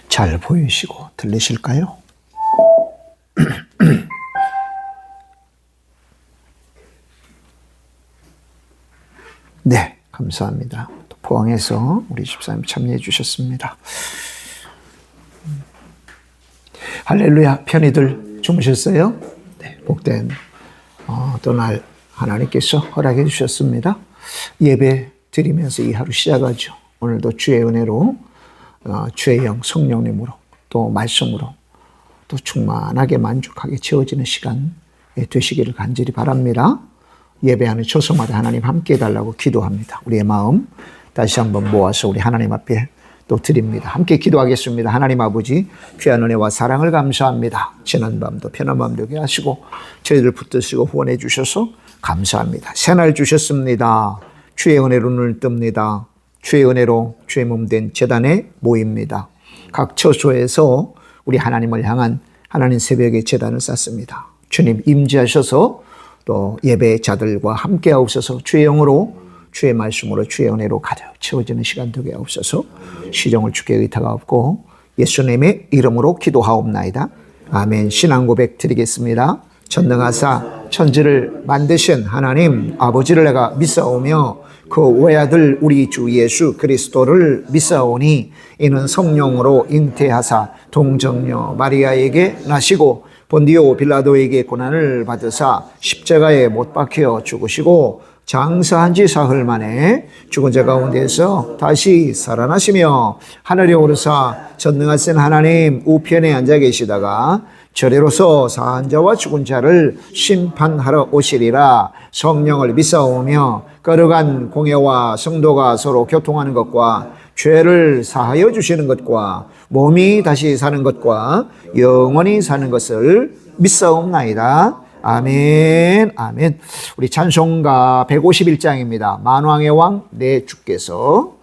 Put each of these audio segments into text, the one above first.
잘 보이시고 들리실까요? 네, 감사합니다. 또 포항에서 우리 집사님 참여해 주셨습니다. 할렐루야, 편히들 주무셨어요? 네, 복된 또 날 하나님께서 허락해 주셨습니다. 예배 드리면서 이 하루 시작하죠. 오늘도 주의 은혜로 주의 영 성령님으로 또 말씀으로 또 충만하게 만족하게 채워지는 시간 되시기를 간절히 바랍니다. 예배하는 초소마다 하나님 함께 해달라고 기도합니다. 우리의 마음 다시 한번 모아서 우리 하나님 앞에 또 드립니다. 함께 기도하겠습니다. 하나님 아버지, 귀한 은혜와 사랑을 감사합니다. 지난 밤도 편한 밤 되게 하시고 저희들 붙드시고 후원해 주셔서 감사합니다. 새날 주셨습니다. 주의 은혜로 눈을 뜹니다. 주의 은혜로 주의 몸 된 제단에 모입니다. 각 처소에서 우리 하나님을 향한 하나님 새벽의 제단을 쌓습니다. 주님 임재하셔서 또 예배자들과 함께 하옵소서. 주의 영으로 주의 말씀으로 주의 은혜로 가득 채워지는 시간 되게 하옵소서. 시종을 주께 의탁하옵고 예수님의 이름으로 기도하옵나이다. 아멘. 신앙 고백 드리겠습니다. 전능하사 천지를 만드신 하나님 아버지를 내가 믿사오며 그 외아들 우리 주 예수 그리스도를 믿사오니 이는 성령으로 잉태하사 동정녀 마리아에게 나시고 본디오 빌라도에게 고난을 받으사 십자가에 못 박혀 죽으시고 장사한 지 사흘 만에 죽은 자 가운데서 다시 살아나시며 하늘에 오르사 전능하신 하나님 우편에 앉아 계시다가 저리로서 사한 자와 죽은 자를 심판하러 오시리라. 성령을 믿사오며 거룩한 공예와 성도가 서로 교통하는 것과 죄를 사하여 주시는 것과 몸이 다시 사는 것과 영원히 사는 것을 믿사옵나이다. 아멘. 아멘. 우리 찬송가 151장입니다. 만왕의 왕 내 주께서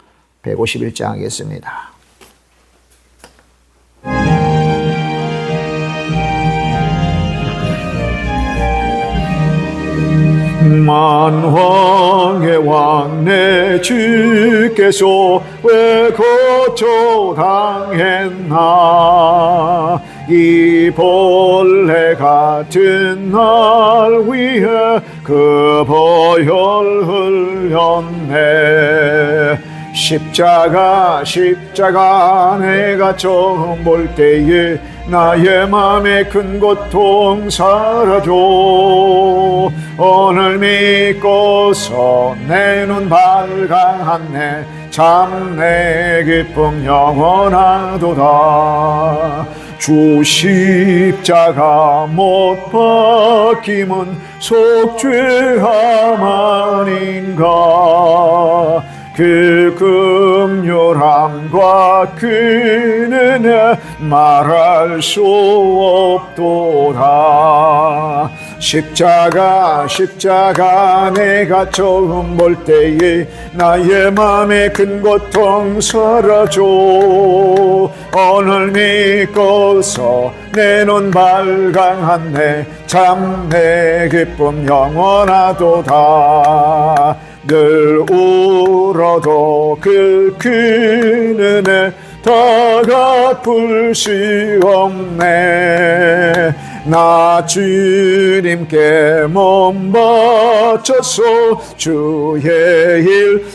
151장 하겠습니다. 만왕의 왕 내 주께서 왜 거처당했나. 이 벌레 같은 날 위해 그 보혈 흘렸네. 십자가 내가 처음 볼 때에 나의 맘에 큰 고통 사라져. 오늘 믿고서 내 눈 밝아왔네. 참 내 기쁨 영원하도다. 주 십자가 못 박힘은 속죄함 아닌가. 그 긍휼함과 그 은혜 말할 수 없도다. 십자가 내가 처음 볼 때에 나의 맘에 큰 고통 사라져. 오늘 믿고서 내 눈 발광하네. 참 내 기쁨 영원하도다. 늘 울어도 그 은혜 다 갚을 수 없네. 나 주님께 몸 바쳐서 주의 일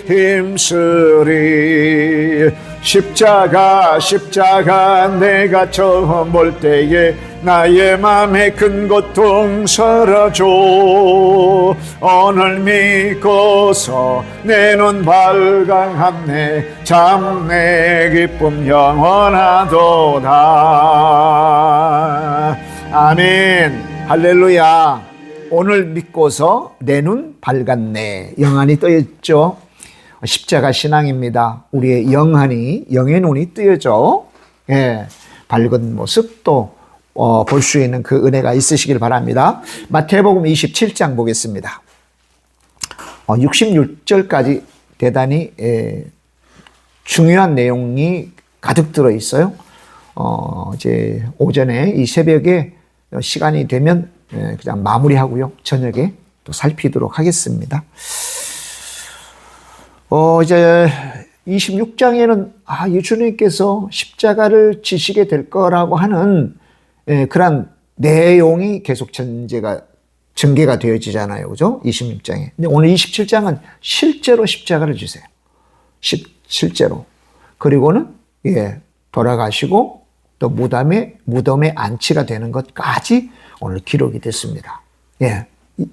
힘쓰리. 십자가 내가 처음 볼 때에 나의 맘에 큰 고통 사라져. 오늘 믿고서 내 눈 발광하네. 참 내 기쁨 영원하도다. 아멘. 할렐루야. 오늘 믿고서 내 눈 밝았네. 영안이 떠있죠. 십자가 신앙입니다. 우리의 영의 눈이 뜨여져 밝은 모습도 볼 수 있는 그 은혜가 있으시길 바랍니다. 마태복음 27장 보겠습니다. 66절까지 대단히 중요한 내용이 가득 들어 있어요. 이제 오전에 이 새벽에 시간이 되면 그냥 마무리하고요. 저녁에 또 살피도록 하겠습니다. 이제 26장에는 예수님께서 십자가를 지시게 될 거라고 하는 그런 내용이 계속 전개가 되어지잖아요. 그죠? 26장에. 근데 오늘 27장은 실제로 십자가를 지세요. 실제로. 그리고는 돌아가시고 또 무덤에 안치가 되는 것까지 오늘 기록이 됐습니다.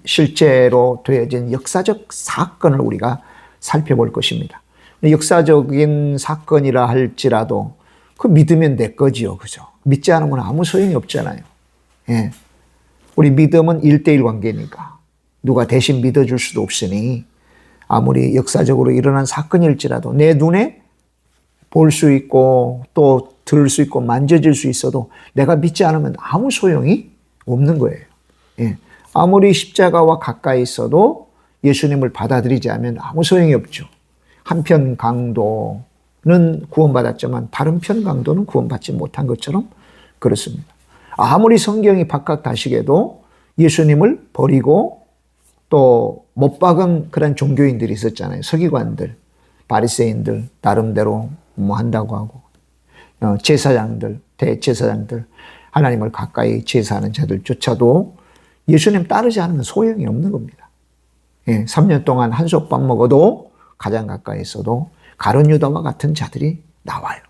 실제로 되어진 역사적 사건을 우리가 살펴볼 것입니다. 역사적인 사건이라 할지라도 그 믿으면 내 거지요. 그죠? 믿지 않으면 아무 소용이 없잖아요. 우리 믿음은 1:1 관계니까 누가 대신 믿어줄 수도 없으니 아무리 역사적으로 일어난 사건일지라도 내 눈에 볼 수 있고 또 들을 수 있고 만져질 수 있어도 내가 믿지 않으면 아무 소용이 없는 거예요. 아무리 십자가와 가까이 있어도 예수님을 받아들이지 않으면 아무 소용이 없죠. 한편 강도는 구원받았지만 다른 편 강도는 구원받지 못한 것처럼 그렇습니다. 아무리 성경이 박학다식해도 예수님을 버리고 또 못 박은 그런 종교인들이 있었잖아요. 서기관들, 바리새인들, 나름대로 뭐 한다고 하고 제사장들, 대제사장들, 하나님을 가까이 제사하는 자들조차도 예수님 따르지 않으면 소용이 없는 겁니다. 3년 동안 한솥밥 먹어도 가장 가까이 있어도 가룟 유다와 같은 자들이 나와요.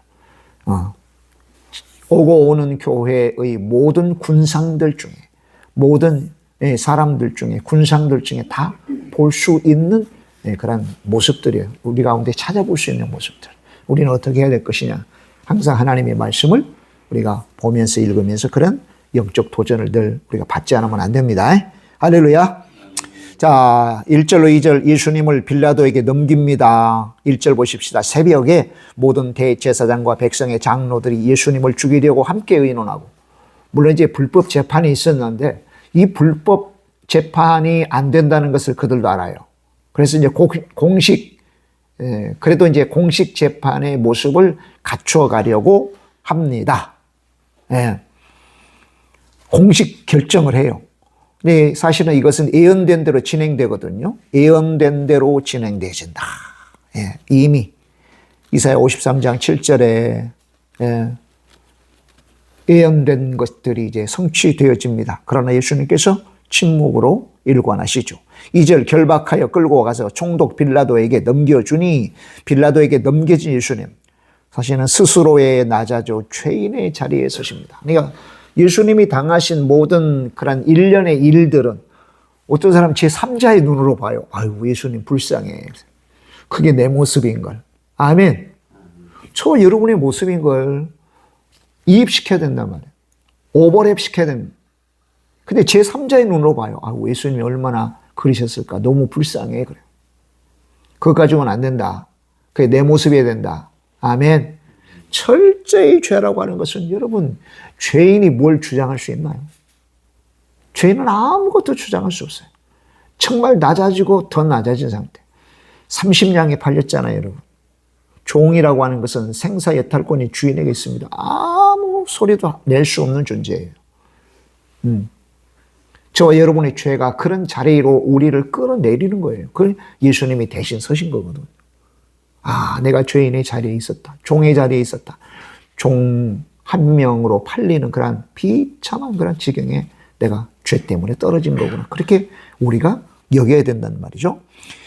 오고 오는 교회의 모든 군상들 중에 모든 사람들 중에 군상들 중에 다 볼 수 있는 그런 모습들이에요. 우리 가운데 찾아볼 수 있는 모습들. 우리는 어떻게 해야 될 것이냐. 항상 하나님의 말씀을 우리가 보면서 읽으면서 그런 영적 도전을 늘 우리가 받지 않으면 안 됩니다. 할렐루야. 자, 1절로 2절 예수님을 빌라도에게 넘깁니다. 1절 보십시다. 새벽에 모든 대제사장과 백성의 장로들이 예수님을 죽이려고 함께 의논하고, 물론 이제 불법 재판이 있었는데 이 불법 재판이 안 된다는 것을 그들도 알아요. 그래서 이제 그래도 이제 공식 재판의 모습을 갖추어 가려고 합니다. 공식 결정을 해요. 근데 사실은 이것은 예언된 대로 진행되거든요. 예언된 대로 진행되어진다. 이미 이사야 53장 7절에 예언된 것들이 이제 성취되어집니다. 그러나 예수님께서 침묵으로 일관하시죠. 2절 결박하여 끌고 가서 총독 빌라도에게 넘겨주니 빌라도에게 넘겨진 예수님. 사실은 스스로의 낮아져 죄인의 자리에 서십니다. 그러니까 예수님이 당하신 모든 그런 일련의 일들은 어떤 사람 제3자의 눈으로 봐요. 아유, 예수님 불쌍해. 그게 내 모습인걸. 아멘. 저 여러분의 모습인걸 이입시켜야 된단 말이에요. 오버랩 시켜야 됩니다. 근데 제3자의 눈으로 봐요. 아유, 예수님이 얼마나 그러셨을까. 너무 불쌍해. 그래요. 그거 가지고는 안 된다. 그게 내 모습이어야 된다. 아멘. 철저히 죄라고 하는 것은 여러분, 죄인이 뭘 주장할 수 있나요? 죄인은 아무것도 주장할 수 없어요. 정말 낮아지고 더 낮아진 상태. 30냥에 팔렸잖아요, 여러분. 종이라고 하는 것은 생사여탈권이 주인에게 있습니다. 아무 소리도 낼 수 없는 존재예요. 저와 여러분의 죄가 그런 자리로 우리를 끌어내리는 거예요. 그걸 예수님이 대신 서신 거거든요. 아, 내가 죄인의 자리에 있었다. 종의 자리에 있었다. 종 한 명으로 팔리는 그런 비참한 그런 지경에 내가 죄 때문에 떨어진 거구나. 그렇게 우리가 여겨야 된다는 말이죠.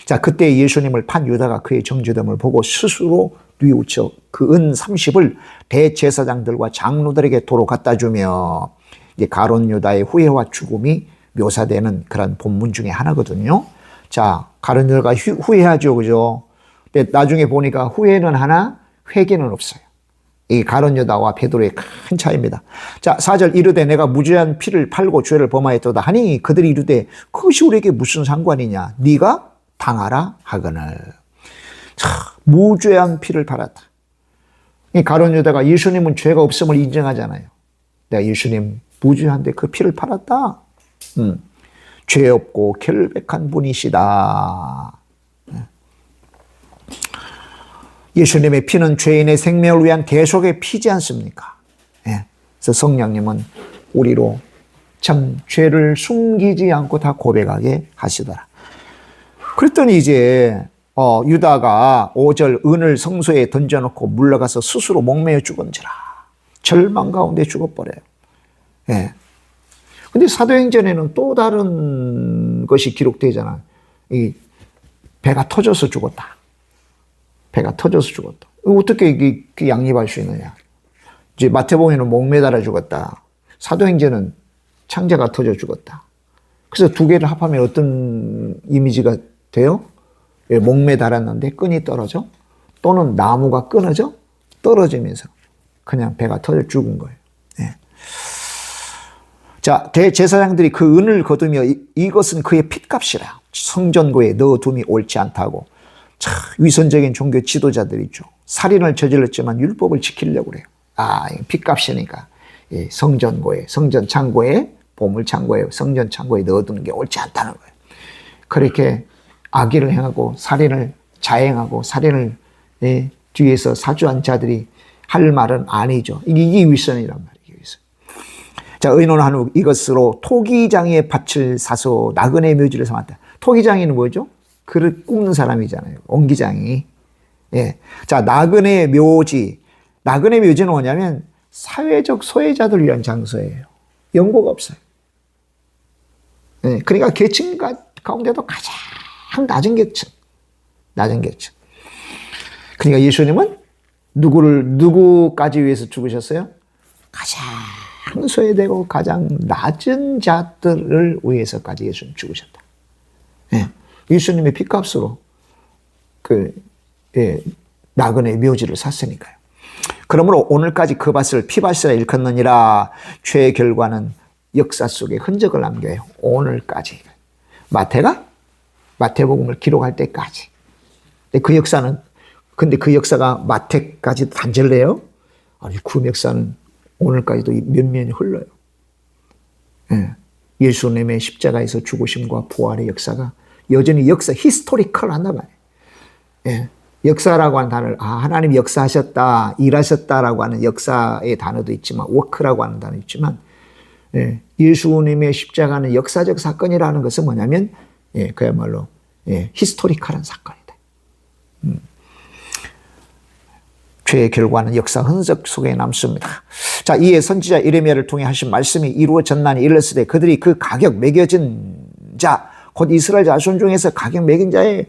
자, 그때 예수님을 판 유다가 그의 정죄됨을 보고 스스로 뉘우쳐 그 은 30을 대제사장들과 장로들에게 도로 갖다 주며, 이제 가룟 유다의 후회와 죽음이 묘사되는 그런 본문 중에 하나거든요. 자, 가룟 유다가 후회하죠, 그죠? 근데 나중에 보니까 후회는 하나, 회개는 없어요. 이 가룟 유다와 베드로의 큰 차이입니다. 자, 4절 이르되 내가 무죄한 피를 팔고 죄를 범하였도다 하니 그들이 이르되 그것이 우리에게 무슨 상관이냐? 네가 당하라 하거늘. 자, 무죄한 피를 팔았다. 이 가룟 유다가 예수님은 죄가 없음을 인정하잖아요. 내가 예수님 무죄한데 그 피를 팔았다. 죄 없고 결백한 분이시다. 예수님의 피는 죄인의 생명을 위한 대속의 피지 않습니까? 예. 그래서 성령님은 우리로 참 죄를 숨기지 않고 다 고백하게 하시더라. 그랬더니 이제 유다가 5절 은을 성소에 던져놓고 물러가서 스스로 목매어 죽은지라. 절망 가운데 죽어버려요. 예. 근데 사도행전에는 또 다른 것이 기록되잖아. 이 배가 터져서 죽었다. 배가 터져서 죽었다. 어떻게 이게 양립할 수 있느냐? 이제 마태복음에는 목매달아 죽었다. 사도행전은 창자가 터져 죽었다. 그래서 두 개를 합하면 어떤 이미지가 돼요? 목매달았는데 끈이 떨어져? 또는 나무가 끊어져? 떨어지면서 그냥 배가 터져 죽은 거예요. 네. 자, 대제사장들이 그 은을 거두며 이것은 그의 핏값이라. 성전고에 넣어둠이 옳지 않다고. 참 위선적인 종교 지도자들이죠. 살인을 저질렀지만 율법을 지키려고 그래요. 아, 핏값이니까 성전고에, 성전 창고에, 보물 창고에, 성전 창고에 넣어두는 게 옳지 않다는 거예요. 그렇게 악의를 행하고 살인을 자행하고 살인을 뒤에서 사주한 자들이 할 말은 아니죠. 이게 위선이란 말이에요. 자, 의논한 후 이것으로 토기장의 밭을 사서 나그네 묘지를 삼았다. 토기장이는 뭐죠? 그릇 굽는 사람이잖아요. 옹기장이. 예. 자, 나그네 묘지. 나그네 묘지는 뭐냐면 사회적 소외자들 위한 장소예요. 연고가 없어요. 예. 그러니까 계층 가운데도 가장 낮은 계층. 낮은 계층. 그러니까 예수님은 누구까지 위해서 죽으셨어요? 가장 소외되고 가장 낮은 자들을 위해서까지 예수님 죽으셨다. 예. 예수님의 핏값으로 나그네 묘지를 샀으니까요. 그러므로 오늘까지 그 밭을 피밭이라 일컫느니라. 죄의 결과는 역사 속에 흔적을 남겨요. 오늘까지. 마태복음을 기록할 때까지. 근데 그 역사가 마태까지 단절돼요? 아니, 그 역사는 오늘까지도 면면이 흘러요. 예. 예수님의 십자가에서 죽으심과 부활의 역사가 여전히 히스토리컬하단 말이에요. 예. 역사라고 하는 단어를, 하나님이 역사하셨다, 일하셨다라고 하는 역사의 단어도 있지만, 워크라고 하는 단어도 있지만, 예수님의 십자가는 역사적 사건이라는 것은 뭐냐면, 그야말로, 히스토리컬한 사건이다. 죄의 결과는 역사 흔적 속에 남습니다. 자, 이에 선지자 이레미야를 통해 하신 말씀이 이루어졌나니 이르시되 그들이 그 가격 매겨진 자, 곧 이스라엘 자손 중에서 가격 매긴 자의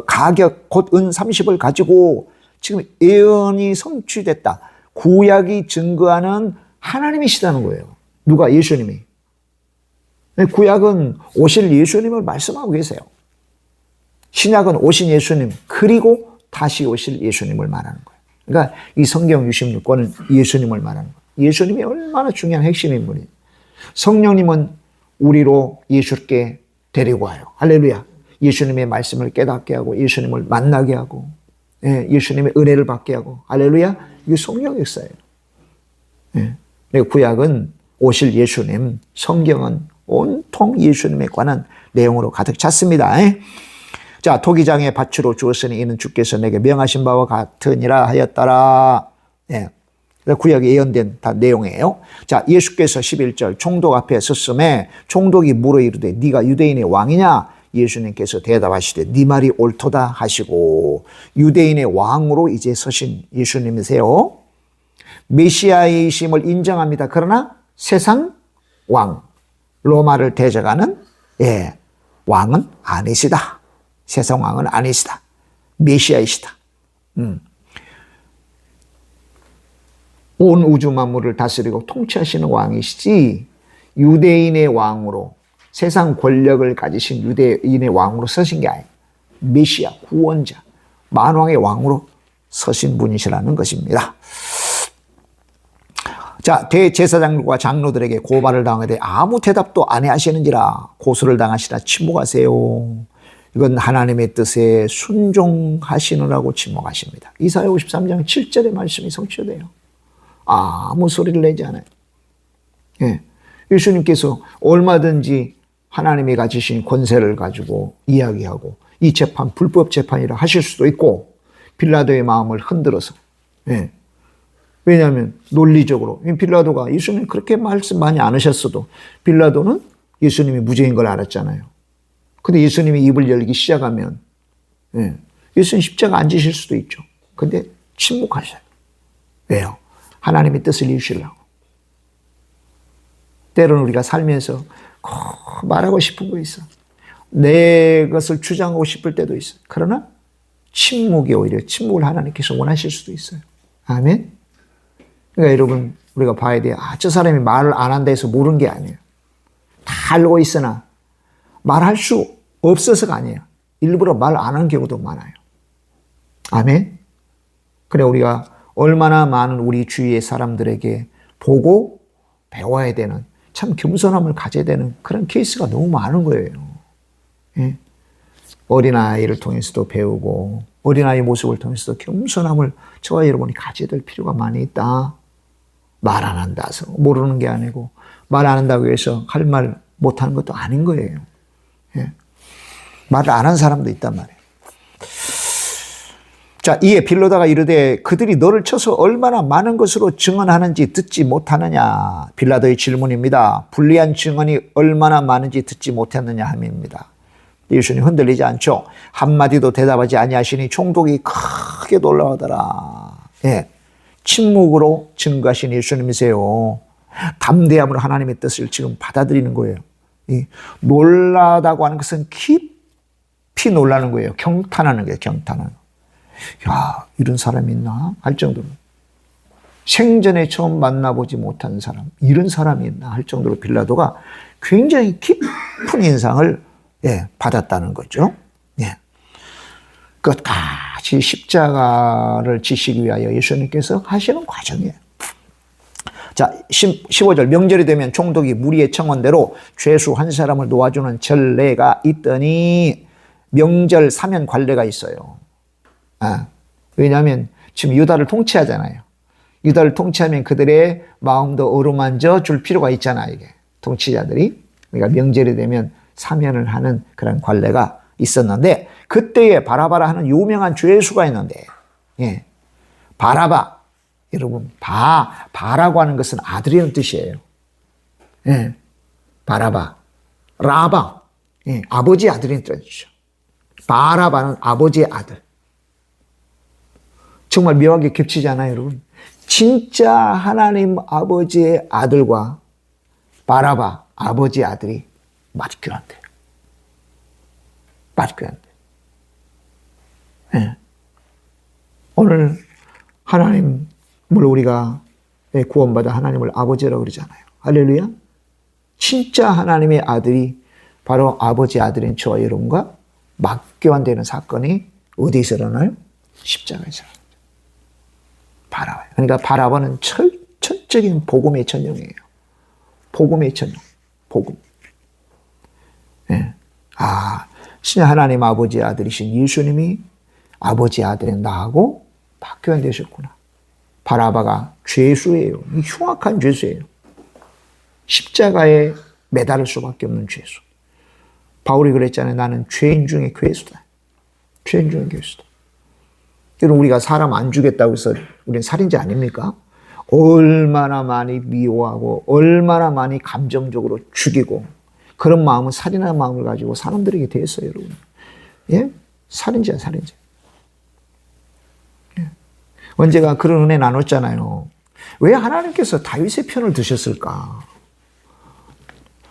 가격 곧 은 30을 가지고 지금 예언이 성취됐다. 구약이 증거하는 하나님이시다는 거예요. 누가? 예수님이. 구약은 오실 예수님을 말씀하고 계세요. 신약은 오신 예수님 그리고 다시 오실 예수님을 말하는 거예요. 그러니까 이 성경 66권은 예수님을 말하는 거예요. 예수님이 얼마나 중요한 핵심 인물이에요. 성령님은 우리로 예수께 데리고 와요. 할렐루야. 예수님의 말씀을 깨닫게 하고 예수님을 만나게 하고 예수님의 은혜를 받게 하고 할렐루야. 이게 성령 역사예요. 구약은 오실 예수님, 성경은 온통 예수님에 관한 내용으로 가득 찼습니다. 자, 토기장의 밭으로 주었으니 이는 주께서 내게 명하신 바와 같으니라 하였더라. 예. 구약에 예언된 다 내용이에요. 자, 예수께서 11절 총독 앞에 섰음에 총독이 물어 이르되 네가 유대인의 왕이냐? 예수님께서 대답하시되 네 말이 옳도다 하시고 유대인의 왕으로 이제 서신 예수님이세요. 메시아이심을 인정합니다. 그러나 세상 왕, 로마를 대적하는 왕은 아니시다. 세상 왕은 아니시다. 메시아이시다. 온 우주 만물을 다스리고 통치하시는 왕이시지 유대인의 왕으로 세상 권력을 가지신 유대인의 왕으로 서신 게 아니에요. 메시아, 구원자, 만왕의 왕으로 서신 분이시라는 것입니다. 자, 대제사장과 장로들에게 고발을 당하되 아무 대답도 안 하시는지라 고소를 당하시라 침묵하세요. 이건 하나님의 뜻에 순종하시느라고 침묵하십니다. 이사야 53장 7절의 말씀이 성취돼요. 아무 소리를 내지 않아요. 예. 예수님께서 얼마든지 하나님이 가지신 권세를 가지고 이야기하고 이 재판 불법 재판이라 하실 수도 있고 빌라도의 마음을 흔들어서 왜냐하면 논리적으로 빌라도가 예수님 그렇게 말씀 많이 안 하셨어도 빌라도는 예수님이 무죄인 걸 알았잖아요. 근데 예수님이 입을 열기 시작하면 예수님 십자가 안 지실 수도 있죠. 근데 침묵하셔요. 왜요? 하나님의 뜻을 이루시려고. 때로는 우리가 살면서 말하고 싶은 거 있어. 내 것을 주장하고 싶을 때도 있어. 그러나 침묵이 오히려 침묵을 하나님께서 원하실 수도 있어요. 아멘. 그러니까 여러분 우리가 봐야 돼요. 저 사람이 말을 안 한다 해서 모르는 게 아니에요. 다 알고 있으나 말할 수 없어서가 아니에요. 일부러 말 안 하는 경우도 많아요. 아멘. 그래 우리가 얼마나 많은 우리 주위의 사람들에게 보고 배워야 되는 참 겸손함을 가져야 되는 그런 케이스가 너무 많은 거예요. 예? 어린아이를 통해서도 배우고 어린아이 모습을 통해서도 겸손함을 저와 여러분이 가져야 될 필요가 많이 있다. 말 안 한다서 모르는 게 아니고 말 안 한다고 해서 할 말 못하는 것도 아닌 거예요. 예? 말을 안 한 사람도 있단 말이에요. 자, 이에 빌라도가 이르되 그들이 너를 쳐서 얼마나 많은 것으로 증언하는지 듣지 못하느냐. 빌라도의 질문입니다. 불리한 증언이 얼마나 많은지 듣지 못했느냐 함입니다. 예수님 흔들리지 않죠. 한마디도 대답하지 아니하시니 총독이 크게 놀라하더라. 예, 침묵으로 증거하신 예수님이세요. 담대함으로 하나님의 뜻을 지금 받아들이는 거예요. 놀라다고 하는 것은 깊이 놀라는 거예요. 경탄하는 거예요. 경탄하는. 야, 이런 사람이 있나? 할 정도로. 생전에 처음 만나보지 못한 사람, 이런 사람이 있나? 할 정도로 빌라도가 굉장히 깊은 인상을 받았다는 거죠. 예. 끝까지 십자가를 지시기 위하여 예수님께서 하시는 과정이에요. 자, 15절 명절이 되면 총독이 무리의 청원대로 죄수 한 사람을 놓아주는 전례가 있더니 명절 사면 관례가 있어요. 왜냐하면 지금 유다를 통치하잖아요. 유다를 통치하면 그들의 마음도 어루만져 줄 필요가 있잖아요. 이게 통치자들이. 그러니까 명절이 되면 사면을 하는 그런 관례가 있었는데 그때에 바라바라 하는 유명한 죄수가 있는데 바라바. 여러분 바라고 하는 것은 아들이라는 뜻이에요. 바라바. 라바. 아버지 아들이라는 뜻이죠. 바라바는 아버지의 아들. 정말 묘하게 겹치지 않아요, 여러분? 진짜 하나님 아버지의 아들과 바라바 아버지의 아들이 맞교한대요. 맞교한대요. 오늘 하나님을 우리가 구원받아 하나님을 아버지라고 그러잖아요. 할렐루야. 진짜 하나님의 아들이 바로 아버지 아들인 저와 여러분과 맞교환되는 사건이 어디서 일어나요? 십자가에서. 바라바요. 그러니까 바라바는 철적인 복음의 전형이에요. 복음의 전형. 복음. 신의 하나님 아버지의 아들이신 예수님이 아버지의 아들인 나하고 맞교환되셨구나. 바라바가 죄수예요. 흉악한 죄수예요. 십자가에 매달릴 수밖에 없는 죄수. 바울이 그랬잖아요. 나는 죄인 중에 괴수다. 죄인 중에 괴수다. 여러분, 우리가 사람 안 죽였다고 해서 우리는 살인자 아닙니까? 얼마나 많이 미워하고 얼마나 많이 감정적으로 죽이고 그런 마음은 살인하는 마음을 가지고 사람들에게 대했어요, 여러분. 예? 살인자야, 살인자. 예. 언제가 그런 은혜 나눴잖아요. 왜 하나님께서 다윗의 편을 드셨을까?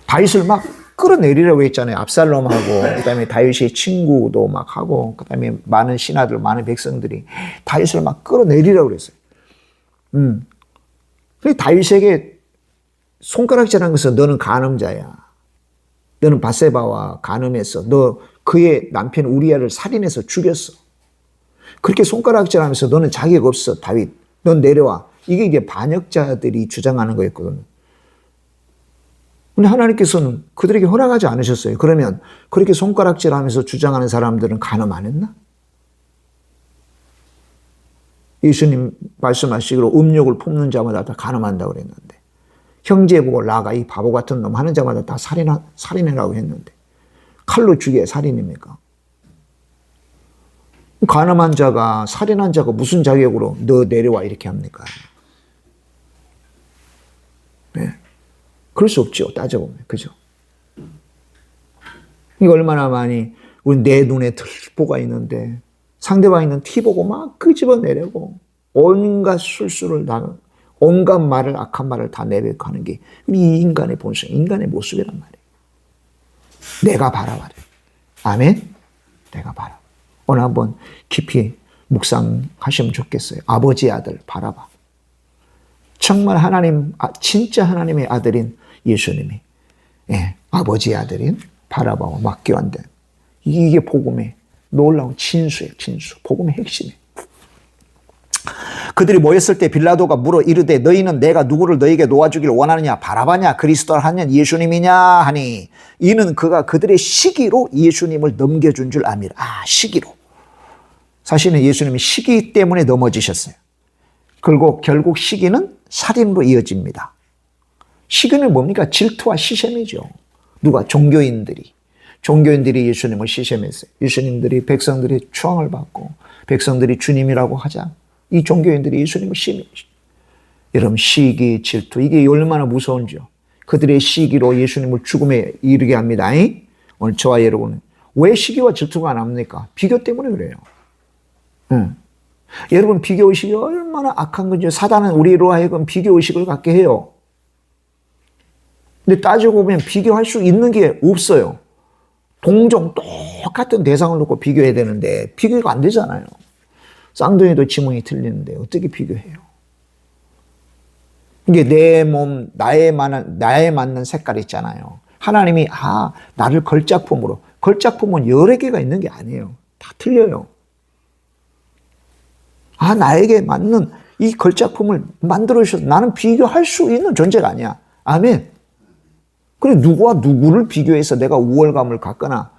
다윗을 막 끌어내리라고 했잖아요. 압살롬하고 그다음에 다윗의 친구도 막 하고 그다음에 많은 신하들, 많은 백성들이 다윗을 막 끌어내리라고 그랬어요. 그래서 다윗에게 손가락질한 것은 너는 간음자야. 너는 밧세바와 간음했어. 너 그의 남편 우리아를 살인해서 죽였어. 그렇게 손가락질하면서 너는 자격 없어, 다윗. 넌 내려와. 이게 반역자들이 주장하는 거였거든요. 근데 하나님께서는 그들에게 허락하지 않으셨어요. 그러면 그렇게 손가락질하면서 주장하는 사람들은 간음 안 했나? 예수님 말씀하시기로 음욕을 품는 자마다 다 간음한다고 그랬는데, 형제 보고 나가 이 바보 같은 놈 하는 자마다 다 살인해라고 했는데, 칼로 죽여야 살인입니까? 간음한 자가, 살인한 자가 무슨 자격으로 너 내려와 이렇게 합니까? 네. 그럴 수 없죠, 따져보면. 그죠? 이거 얼마나 많이, 우리 내 눈에 들보가 있는데, 상대방 있는 티 보고 막 끄집어내려고, 온갖 술수를 나는, 온갖 말을, 악한 말을 다 내뱉고 게, 이 인간의 본성, 인간의 모습이란 말이에요. 내가 바라봐래. 아멘? 내가 바라. 오늘 한번 깊이 묵상하시면 좋겠어요. 아버지의 아들, 바라봐. 정말 하나님, 진짜 하나님의 아들인 예수님이, 예, 아버지의 아들인 바라바와 막교환된, 이게 복음의 놀라운 진수예요, 진수. 복음의 핵심이에요. 그들이 모였을 때 빌라도가 물어 이르되 너희는 내가 누구를 너희에게 놓아주기를 원하느냐? 바라바냐? 그리스도를 하느냐? 예수님이냐? 하니 이는 그가 그들의 시기로 예수님을 넘겨준 줄 압니다. 시기로. 사실은 예수님이 시기 때문에 넘어지셨어요. 그리고 결국 시기는 살인으로 이어집니다. 시기는 뭡니까? 질투와 시샘이죠. 누가? 종교인들이 예수님을 시샘했어요. 예수님들이 백성들이 추앙을 받고 백성들이 주님이라고 하자 이 종교인들이 예수님을 시기했죠. 여러분, 시기, 질투, 이게 얼마나 무서운지요. 그들의 시기로 예수님을 죽음에 이르게 합니다. 오늘 저와 여러분은 왜 시기와 질투가 납니까? 비교 때문에 그래요. 여러분, 비교의식이 얼마나 악한 건지. 사단은 우리로 하여금 비교의식을 갖게 해요. 근데 따지고 보면 비교할 수 있는 게 없어요. 동종 똑같은 대상을 놓고 비교해야 되는데 비교가 안 되잖아요. 쌍둥이도 지문이 틀리는데 어떻게 비교해요? 이게 내 몸, 나에 맞는 색깔 있잖아요. 하나님이 나를 걸작품은 여러 개가 있는 게 아니에요. 다 틀려요. 나에게 맞는 이 걸작품을 만들어 주셔서 나는 비교할 수 있는 존재가 아니야. 아멘. 그래, 누구와 누구를 비교해서 내가 우월감을 갖거나,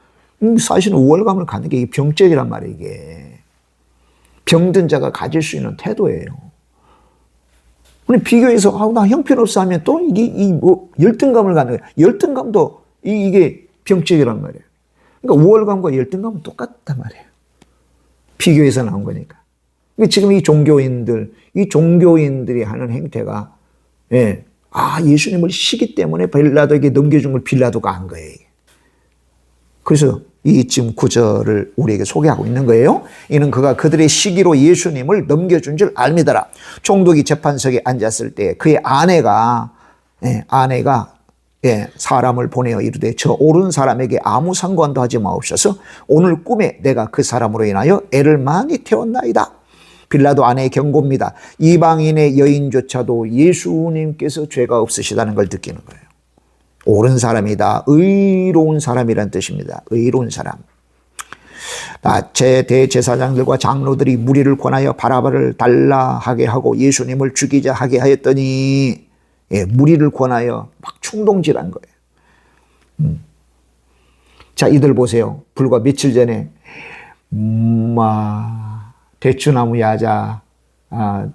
사실은 우월감을 갖는 게 병적이란 말이에요, 이게. 병든 자가 가질 수 있는 태도예요. 근데 비교해서, 나 형편없어 하면 또 열등감을 갖는 거예요. 열등감도 이게 병적이란 말이에요. 그러니까 우월감과 열등감은 똑같단 말이에요. 비교해서 나온 거니까. 지금 이 종교인들이 하는 행태가, 예, 예수님을 시기 때문에 빌라도에게 넘겨준 걸 빌라도가 한 거예요. 그래서 이 지금 구절을 우리에게 소개하고 있는 거예요. 이는 그가 그들의 시기로 예수님을 넘겨준 줄 알미더라. 총독이 재판석에 앉았을 때 그의 아내가 사람을 보내어 이르되 저 옳은 사람에게 아무 상관도 하지 마옵소서. 오늘 꿈에 내가 그 사람으로 인하여 애를 많이 태웠나이다. 빌라도 아내의 경고입니다. 이방인의 여인조차도 예수님께서 죄가 없으시다는 걸 느끼는 거예요. 옳은 사람이다. 의로운 사람이란 뜻입니다. 의로운 사람. 제 대제사장들과 장로들이 무리를 권하여 바라바를 달라 하게 하고 예수님을 죽이자 하게 하였더니, 무리를 권하여 막 충동질한 거예요. 자, 이들 보세요. 불과 며칠 전에 대추나무 야자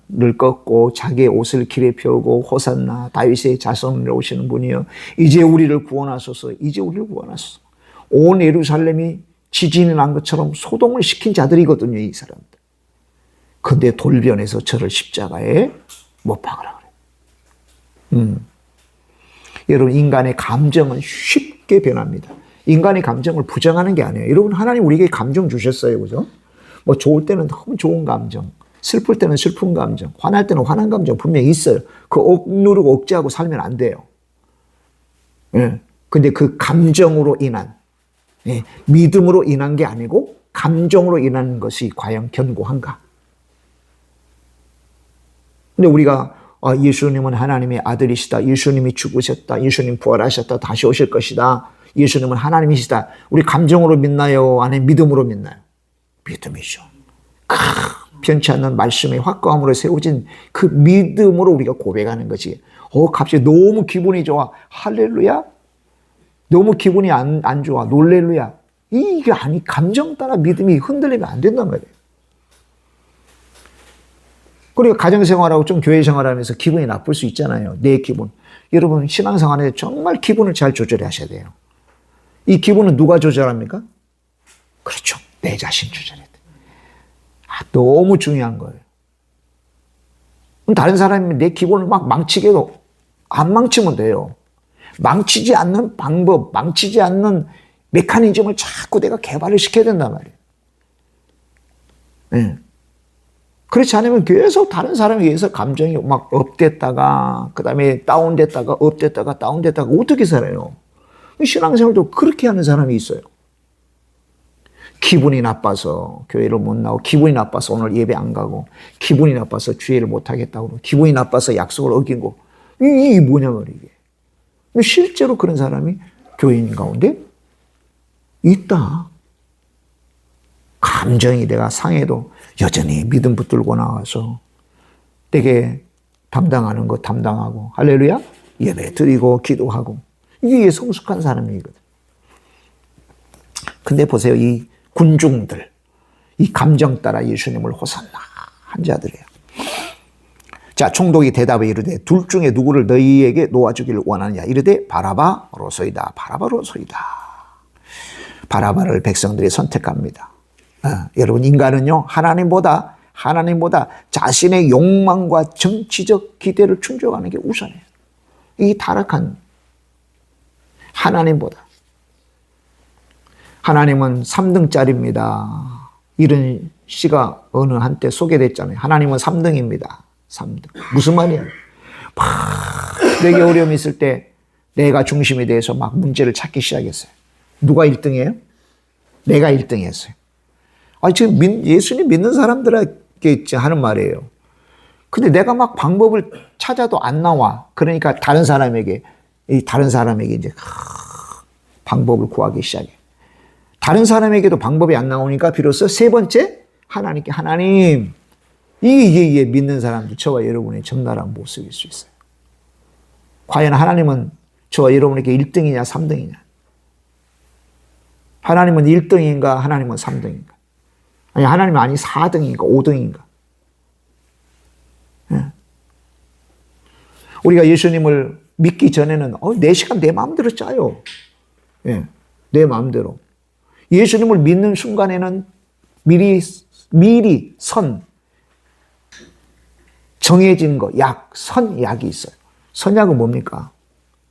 늘 꺾고 자기의 옷을 길에 펴고 호산나 다윗의 자손으로 오시는 분이여 이제 우리를 구원하소서. 이제 우리를 구원하소서. 온 예루살렘이 지진이 난 것처럼 소동을 시킨 자들이거든요, 이 사람들. 근데 돌변해서 저를 십자가에 못 박으라 그래요. 여러분, 인간의 감정은 쉽게 변합니다. 인간의 감정을 부정하는 게 아니에요. 여러분, 하나님 우리에게 감정 주셨어요, 그죠? 뭐 좋을 때는 너무 좋은 감정, 슬플 때는 슬픈 감정, 화날 때는 화난 감정 분명히 있어요. 그 억누르고 억제하고 살면 안 돼요. 예. 근데 그 감정으로 인한, 믿음으로 인한 게 아니고 감정으로 인한 것이 과연 견고한가? 근데 우리가 예수님은 하나님의 아들이시다. 예수님이 죽으셨다. 예수님 부활하셨다. 다시 오실 것이다. 예수님은 하나님이시다. 우리 감정으로 믿나요? 아니면 믿음으로 믿나요? 믿음이죠. 변치 않는 말씀의 확고함으로 세워진 그 믿음으로 우리가 고백하는 거지. 갑자기 너무 기분이 좋아. 할렐루야? 너무 기분이 안 좋아. 놀렐루야. 이게 감정 따라 믿음이 흔들리면 안 된단 말이에요. 그리고 가정생활하고 좀 교회생활하면서 기분이 나쁠 수 있잖아요. 내 기분. 여러분, 신앙생활에 정말 기분을 잘 조절하셔야 돼요. 이 기분은 누가 조절합니까? 그렇죠. 내 자신 조절해야 돼. 너무 중요한 거예요. 다른 사람이 내 기분을 막 망치게 해도 안 망치면 돼요. 망치지 않는 방법, 망치지 않는 메커니즘을 자꾸 내가 개발을 시켜야 된단 말이에요. 네. 그렇지 않으면 계속 다른 사람에 의해서 감정이 막 업됐다가 그 다음에 다운됐다가 업됐다가 다운됐다가 어떻게 살아요? 신앙생활도 그렇게 하는 사람이 있어요. 기분이 나빠서 교회를 못 나오고, 기분이 나빠서 오늘 예배 안 가고, 기분이 나빠서 주의를 못 하겠다고 그러고, 기분이 나빠서 약속을 어기고, 이게 뭐냐 말이에요. 근데 실제로 그런 사람이 교인 가운데 있다. 감정이 내가 상해도 여전히 믿음 붙들고 나와서 내게 담당하는 거 담당하고, 할렐루야, 예배 드리고 기도하고, 이게 성숙한 사람이거든. 근데 보세요, 이 군중들, 이 감정 따라 예수님을 호산나 한 자들이에요. 자, 총독이 대답에 이르되 둘 중에 누구를 너희에게 놓아주기를 원하느냐? 이르되 바라바로소이다. 바라바로소이다. 바라바를 백성들이 선택합니다. 여러분, 인간은요, 하나님보다 자신의 욕망과 정치적 기대를 충족하는 게 우선이에요. 이 타락한 하나님보다. 하나님은 3등짜리입니다. 이런 시가 어느 한때 소개됐잖아요. 하나님은 3등입니다. 3등. 무슨 말이야? 내게 어려움이 있을 때 내가 중심이 돼서 막 문제를 찾기 시작했어요. 누가 1등이에요? 내가 1등이었어요. 지금 예수님 믿는 사람들에게 하는 말이에요. 근데 내가 막 방법을 찾아도 안 나와. 그러니까 다른 사람에게 이제 방법을 구하기 시작해. 다른 사람에게도 방법이 안 나오니까 비로소 세 번째, 하나님께, 하나님, 이게 믿는 사람들, 저와 여러분의 적나라한 모습일 수 있어요. 과연 하나님은 저와 여러분에게 1등이냐 3등이냐? 하나님은 1등인가 하나님은 3등인가? 아니, 하나님은 4등인가 5등인가? 우리가 예수님을 믿기 전에는 내 시간 내 마음대로 짜요. 내 마음대로. 예수님을 믿는 순간에는 미리 정해진 거, 선약이 있어요. 선약은 뭡니까?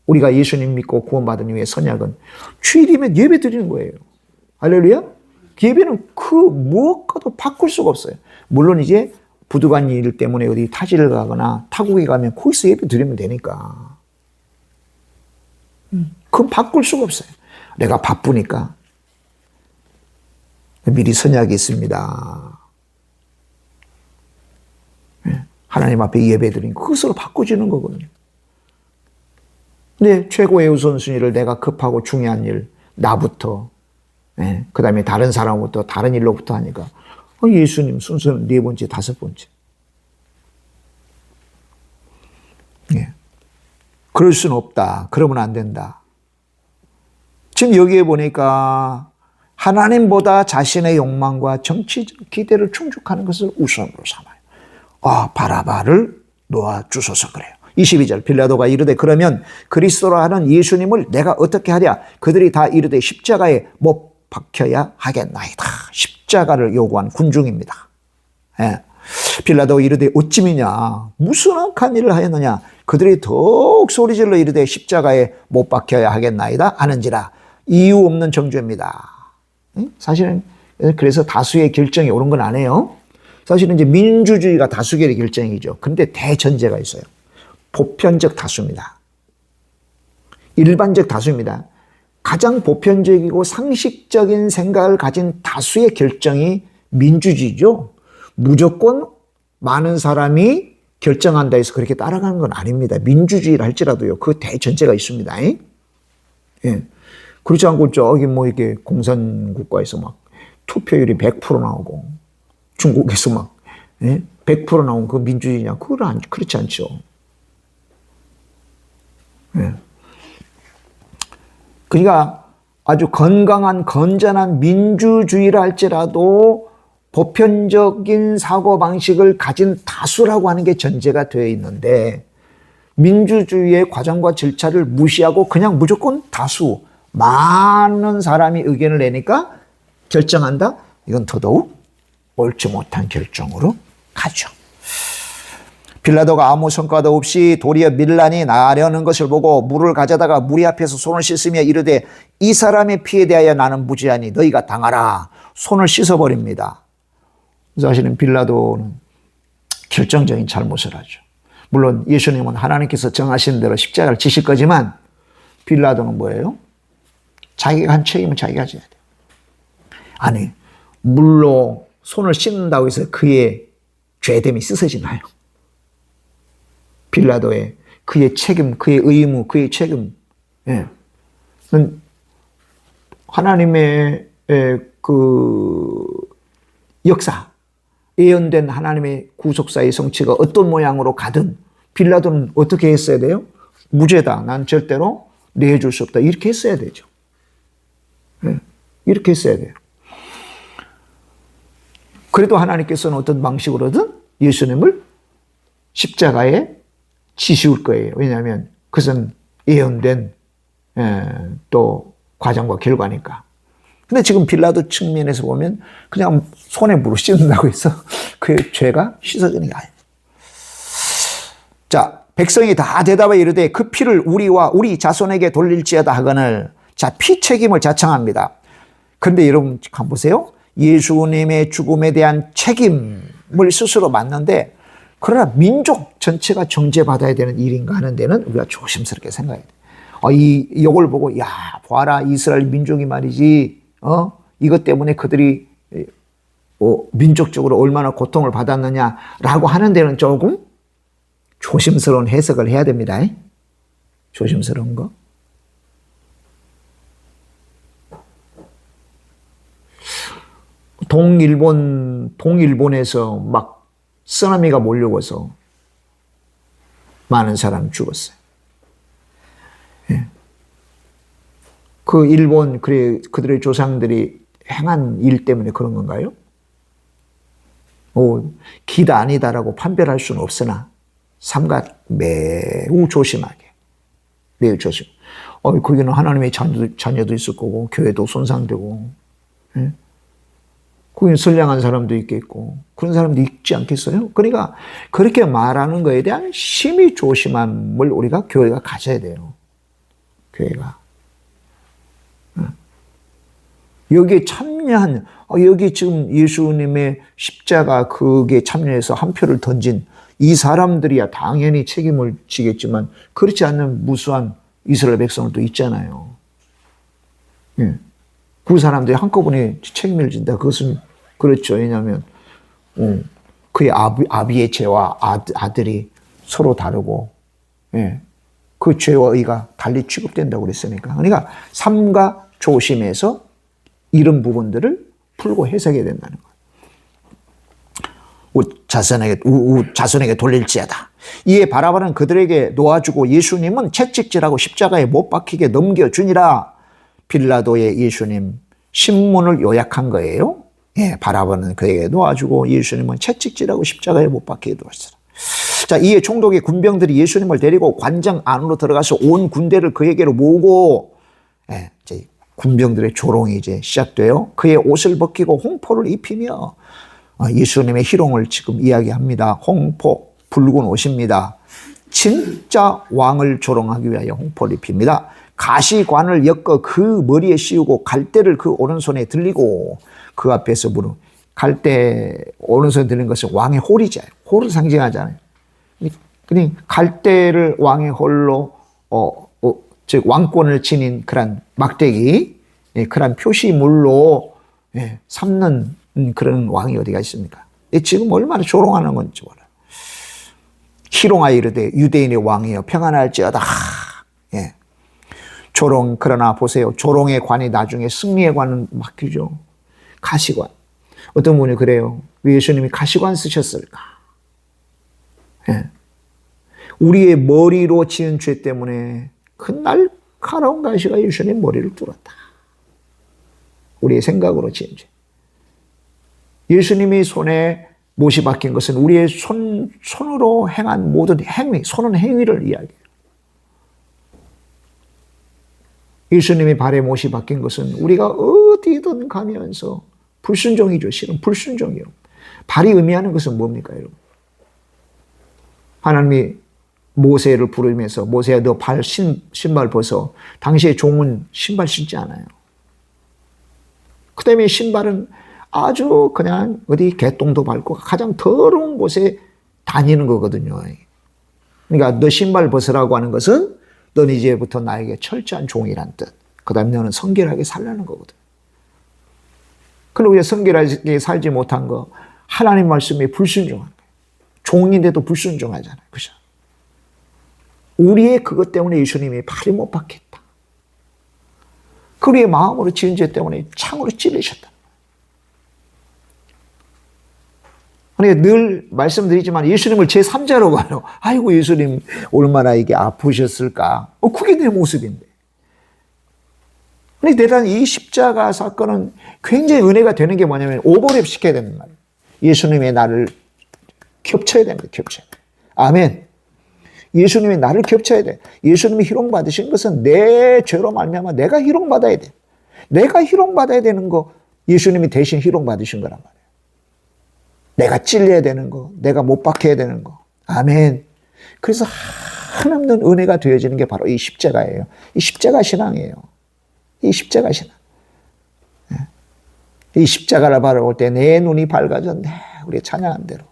우리가 예수님 믿고 구원받은 이후에 선약은 주일이면 예배 드리는 거예요. 할렐루야? 예배는 무엇과도 바꿀 수가 없어요. 물론 이제 부득이한 일 때문에 어디 타지를 가거나 타국에 가면 거기서 예배 드리면 되니까. 그건 바꿀 수가 없어요. 내가 바쁘니까. 미리 선약이 있습니다. 하나님 앞에 예배 드리는 그것으로 바꿔주는 거거든요. 근데 최고의 우선순위를 내가 급하고 중요한 일, 나부터, 그 다음에 다른 사람부터, 다른 일로부터 하니까 예수님 순서는 4번째, 5번째. 그럴 수는 없다. 그러면 안 된다. 지금 여기에 보니까 하나님보다 자신의 욕망과 정치적 기대를 충족하는 것을 우선으로 삼아요. 바라바를 놓아주소서 그래요. 22절 빌라도가 이르되 그러면 그리스도라 하는 예수님을 내가 어떻게 하랴. 그들이 다 이르되 십자가에 못 박혀야 하겠나이다. 십자가를 요구한 군중입니다. 예. 빌라도 이르되 어찌 미냐 무슨 악한 일을 하였느냐. 그들이 더욱 소리질러 이르되 십자가에 못 박혀야 하겠나이다 하는지라. 이유 없는 정죄입니다. 사실은 그래서 다수의 결정이 옳은 건 아니에요. 사실은 이제 민주주의가 다수결의 결정이죠. 그런데 대전제가 있어요. 보편적 다수입니다. 일반적 다수입니다. 가장 보편적이고 상식적인 생각을 가진 다수의 결정이 민주주의죠. 무조건 많은 사람이 결정한다 해서 그렇게 따라가는 건 아닙니다. 민주주의를 할지라도요. 그 대전제가 있습니다. 예. 그렇지 않고 저기 이게 공산국가에서 막 투표율이 100% 나오고 중국에서 막 100% 나온 그 민주주의냐? 그렇지 않죠. 예. 그러니까 아주 건강한 건전한 민주주의라 할지라도 보편적인 사고방식을 가진 다수라고 하는 게 전제가 되어 있는데 민주주의의 과정과 절차를 무시하고 그냥 무조건 다수, 많은 사람이 의견을 내니까 결정한다? 이건 더더욱 옳지 못한 결정으로 가죠. 빌라도가 아무 성과도 없이 도리어 밀란이 나려는 것을 보고 물을 가져다가 무리 앞에서 손을 씻으며 이르되 이 사람의 피에 대하여 나는 무죄하니 너희가 당하라. 손을 씻어버립니다. 사실은 빌라도는 결정적인 잘못을 하죠. 물론 예수님은 하나님께서 정하신 대로 십자가를 지실 거지만 빌라도는 뭐예요? 자기가 한 책임은 자기가 져야 돼요. 아니, 물로 손을 씻는다고 해서 그의 죄됨이 씻어지나요? 빌라도의 그의 책임, 그의 의무, 그의 책임. 예. 하나님의 그 역사, 예언된 하나님의 구속사의 성취가 어떤 모양으로 가든 빌라도는 어떻게 했어야 돼요? 무죄다. 난 절대로 내줄 수 없다. 이렇게 했어야 되죠. 예. 이렇게 했어야 돼요. 그래도 하나님께서는 어떤 방식으로든 예수님을 십자가에 치시울 거예요. 왜냐하면 그것은 예언된 또 과정과 결과니까. 근데 지금 빌라도 측면에서 보면 그냥 손에 물을 씻는다고 해서 그의 죄가 씻어지는 게 아니에요. 자, 백성이 다 대답하여 이르되 그 피를 우리와 우리 자손에게 돌릴지어다 하거늘. 자, 피 책임을 자청합니다. 그런데 여러분 한번 보세요. 예수님의 죽음에 대한 책임을 스스로 맡는데 그러나 민족 전체가 정죄받아야 되는 일인가 하는 데는 우리가 조심스럽게 생각해야 돼요. 이걸 보고 야 봐라 이스라엘 민족이 말이지 이것 때문에 그들이 민족적으로 얼마나 고통을 받았느냐라고 하는 데는 조금 조심스러운 해석을 해야 됩니다. 조심스러운 거. 동일본에서 막 쓰나미가 몰려와서 많은 사람이 죽었어요. 예. 그 일본 그들의 조상들이 행한 일 때문에 그런 건가요? 기다 아니다라고 판별할 수는 없으나 삼가 매우 조심하게, 매우 조심. 거기는 하나님의 자녀도 있을 거고 교회도 손상되고, 예? 거기는 선량한 사람도 있겠고 그런 사람도 있지 않겠어요? 그러니까 그렇게 말하는 것에 대한 심히 조심함을 우리가 교회가 가져야 돼요. 교회가. 여기에 참여한 여기 지금 예수님의 십자가 그게 참여해서 한 표를 던진 이 사람들이야 당연히 책임을 지겠지만 그렇지 않는 무수한 이스라엘 백성들도 있잖아요. 예. 그 사람들이 한꺼번에 책임을 진다. 그것은 그렇죠. 왜냐하면 그의 아비의 죄와 아들이 서로 다르고 예. 그 죄와 의가 달리 취급된다고 그랬으니까. 그러니까 삼가 조심해서 이런 부분들을 풀고 해석해야 된다는 거예요. 자손에게 돌릴지어다. 이에 바라바는 그들에게 놓아주고 예수님은 채찍질하고 십자가에 못 박히게 넘겨주니라. 빌라도의 예수님 신문을 요약한 거예요. 바라보는 그에게 놓아주고 예수님은 채찍질하고 십자가에 못 박히게 두었어요. 자, 이에 총독의 군병들이 예수님을 데리고 관장 안으로 들어가서 온 군대를 그에게로 모으고, 이제 군병들의 조롱이 이제 시작돼요. 그의 옷을 벗기고 홍포를 입히며 예수님의 희롱을 지금 이야기합니다. 홍포, 붉은 옷입니다. 진짜 왕을 조롱하기 위하여 홍포를 입힙니다. 가시관을 엮어 그 머리에 씌우고 갈대를 그 오른손에 들리고 그 앞에서 무릎. 갈대 오른손에 들린 것은 왕의 홀이잖아요. 홀을 상징하잖아요. 그러니 갈대를 왕의 홀로 즉 왕권을 지닌 그런 막대기, 그런 표시물로 삼는 그런 왕이 어디가 있습니까? 지금 얼마나 조롱하는 건지 몰라요. 희롱하여 이르되 유대인의 왕이여 평안할지어다. 조롱, 그러나 보세요. 조롱의 관이 나중에 승리의 관은 바뀌죠. 가시관. 어떤 분이 그래요. 왜 예수님이 가시관 쓰셨을까? 우리의 머리로 지은 죄 때문에 그 날카로운 가시가 예수님 머리를 뚫었다. 우리의 생각으로 지은 죄. 예수님이 손에 못이 박힌 것은 우리의 손으로 행한 모든 행위, 손은 행위를 이야기해요. 예수님이 발에 못이 박힌 것은 우리가 어디든 가면서 불순종이죠. 실은 불순종이요. 발이 의미하는 것은 뭡니까, 여러분? 하나님이 모세를 부르면서 모세야 너 발 신발 벗어. 당시에 종은 신발 신지 않아요. 그 다음에 신발은 아주 그냥 어디 개똥도 밟고 가장 더러운 곳에 다니는 거거든요. 그러니까 너 신발 벗으라고 하는 것은 넌 이제부터 나에게 철저한 종이란 뜻. 그 다음에 너는 성결하게 살라는 거거든. 그런데 우리가 성결하게 살지 못한 거 하나님 말씀에 불순종한 거예요. 종인데도 불순종하잖아요. 그죠? 우리의 그것 때문에 예수님이 발이 못 박혔다. 그리의 마음으로 지은 죄 때문에 창으로 찔리셨다. 그러니까 늘 말씀드리지만 예수님을 제3자로 봐요. 아이고 예수님 얼마나 이게 아프셨을까. 그게 내 모습인데. 근데 대단 이 십자가 사건은 굉장히 은혜가 되는 게 뭐냐면 오버랩 시켜야 되는 말이에요. 예수님의 나를 겹쳐야 됩니다. 겹쳐야 돼요. 아멘. 예수님이 나를 겹쳐야 돼. 예수님이 희롱받으신 것은 내 죄로 말미암아 내가 희롱받아야 돼. 내가 희롱받아야 되는 거 예수님이 대신 희롱받으신 거란 말이에요. 내가 찔려야 되는 거, 내가 못 박혀야 되는 거. 아멘. 그래서 한없는 은혜가 되어지는 게 바로 이 십자가예요. 이 십자가 신앙이에요. 이 십자가 신앙. 이 십자가를 바라볼 때 내 눈이 밝아졌네. 우리 찬양한 대로.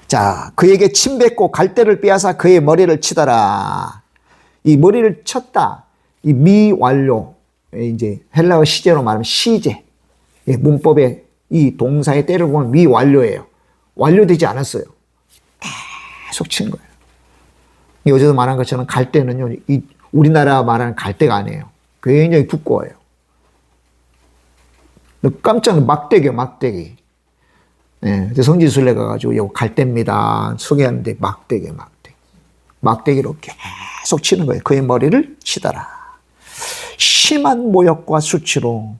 자, 그에게 침 뱉고 갈대를 빼앗아 그의 머리를 치더라. 이 머리를 쳤다. 이 미완료. 이제 헬라어 시제로 말하면 시제. 문법에 이 동사의 때를 보면 미완료예요. 완료되지 않았어요. 계속 친 거예요. 어제도 말한 것처럼 갈대는요, 이 우리나라 말하는 갈대가 아니에요. 굉장히 두꺼워요. 깜짝 막대기요, 막대기. 성지순례 가가지고 이거 갈대입니다. 소개하는데 막대기. 막대기로 계속 치는 거예요. 그의 머리를 치더라. 심한 모욕과 수치로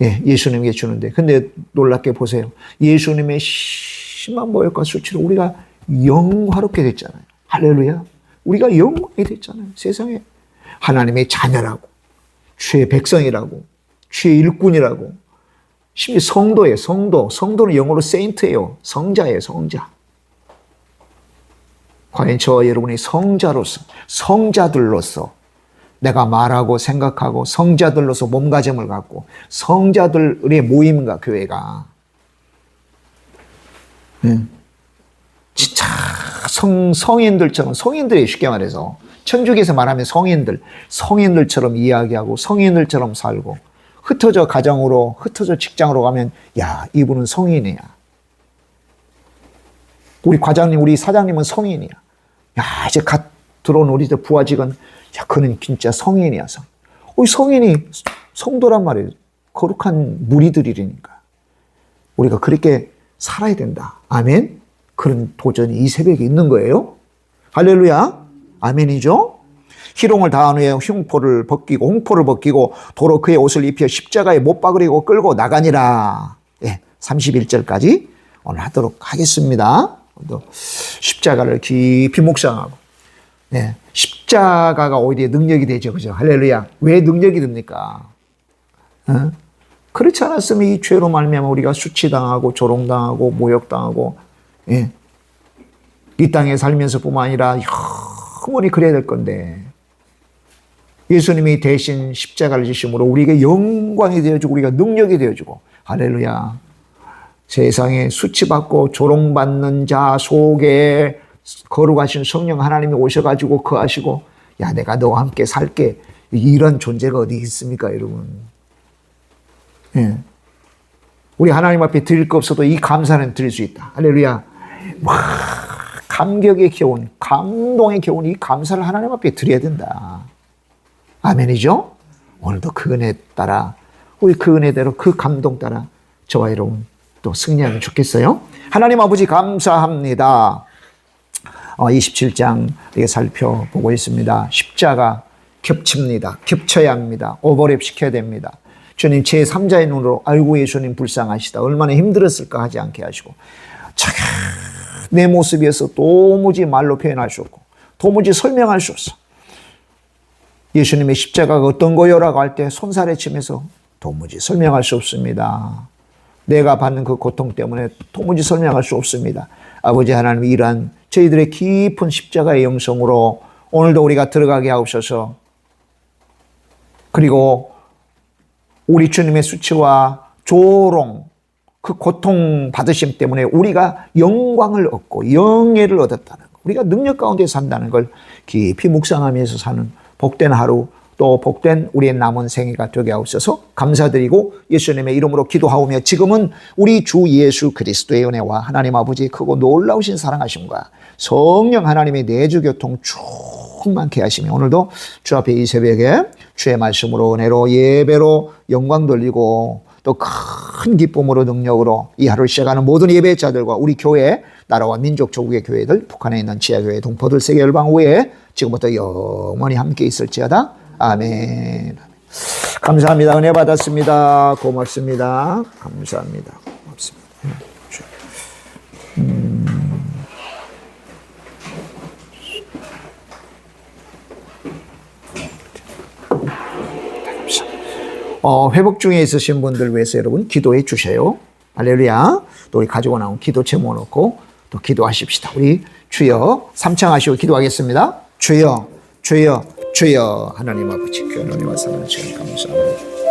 예수님에게 주는데, 근데 놀랍게 보세요. 예수님의 심한 모욕과 수치로 우리가 영화롭게 됐잖아요. 할렐루야. 우리가 영광이 됐잖아요. 세상에 하나님의 자녀라고, 주의 백성이라고, 주의 일꾼이라고. 심지어 성도예요. 성도는 영어로 세인트예요. 성자예요. 성자. 과연 저와 여러분이 성자로서, 성자들로서 내가 말하고 생각하고 성자들로서 몸가짐을 갖고 성자들의 모임과 교회가 진짜 성인들처럼, 성인들이 쉽게 말해서 천주교에서 말하면 성인들처럼 이야기하고 성인들처럼 살고, 흩어져 가정으로, 흩어져 직장으로 가면 야, 이분은 성인이야. 우리 과장님, 우리 사장님은 성인이야. 야, 이제 갓 들어온 우리 부하 직원, 야, 그는 진짜 성인이야. 성인이 성도란 말이에요. 거룩한 무리들이니까. 우리가 그렇게 살아야 된다. 아멘. 그런 도전이 이 새벽에 있는 거예요. 할렐루야. 아멘이죠. 희롱을 다한 후에 홍포를 벗기고 도로 그의 옷을 입혀 십자가에 못 박으리고 끌고 나가니라. 예, 31절까지 오늘 하도록 하겠습니다. 십자가를 깊이 묵상하고, 네, 십자가가 오히려 능력이 되죠. 그죠? 할렐루야. 왜 능력이 됩니까? 그렇지 않았으면 이 죄로 말미암아 우리가 수치당하고 조롱당하고 모욕당하고, 예, 이 땅에 살면서뿐만 아니라 영원히 그래야 될 건데, 예수님이 대신 십자가를 지심으로 우리에게 영광이 되어주고 우리가 능력이 되어주고, 할렐루야. 세상에 수치받고 조롱받는 자 속에 거룩하신 성령 하나님이 오셔가지고 거하시고, 야, 내가 너와 함께 살게. 이런 존재가 어디 있습니까, 여러분? 예. 우리 하나님 앞에 드릴 거 없어도 이 감사는 드릴 수 있다. 할렐루야. 와, 감격의 기운, 감동의 기운, 이 감사를 하나님 앞에 드려야 된다. 아멘이죠? 오늘도 그 은혜 따라, 우리 그 은혜대로 그 감동 따라 저와 여러분 또 승리하면 좋겠어요. 하나님 아버지 감사합니다. 27장 우리가 살펴보고 있습니다. 십자가 겹칩니다. 겹쳐야 합니다. 오버랩 시켜야 됩니다. 주님, 제3자의 눈으로 아이고 예수님 불쌍하시다, 얼마나 힘들었을까 하지 않게 하시고, 내 모습에서 도무지 말로 표현할 수 없고 도무지 설명할 수 없어. 예수님의 십자가가 어떤 거요라고 할 때 손살에 치면서 도무지 설명할 수 없습니다. 내가 받는 그 고통 때문에 도무지 설명할 수 없습니다. 아버지 하나님, 이러한 저희들의 깊은 십자가의 영성으로 오늘도 우리가 들어가게 하옵소서. 그리고 우리 주님의 수치와 조롱, 그 고통 받으심 때문에 우리가 영광을 얻고 영예를 얻었다는 것, 우리가 능력 가운데 산다는 걸 깊이 묵상하면서 사는 복된 하루, 또 복된 우리의 남은 생애가 되게 하옵소서. 감사드리고 예수님의 이름으로 기도하오며, 지금은 우리 주 예수 그리스도의 은혜와 하나님 아버지의 크고 놀라우신 사랑하심과 성령 하나님의 내주교통 충만케 하시며, 오늘도 주 앞에 이 새벽에 주의 말씀으로 은혜로 예배로 영광 돌리고 또 큰 기쁨으로 능력으로 이 하루를 시작하는 모든 예배자들과 우리 교회, 나라와 민족 조국의 교회들, 북한에 있는 지하교회 동포들 세계 열방 외에 지금부터 영원히 함께 있을지어다. 아멘. 감사합니다. 은혜 받았습니다. 고맙습니다. 감사합니다. 고맙습니다. 회복 중에 있으신 분들 위해서 여러분 기도해 주세요. 할렐루야. 또 우리 가지고 나온 기도 제목 놓고 또 기도하십시다. 우리 주여 삼창하시고 기도하겠습니다. 주여, 주여, 주여. 하나님 아버지, 귀한 은혜와 사랑을 주님 감사합니다.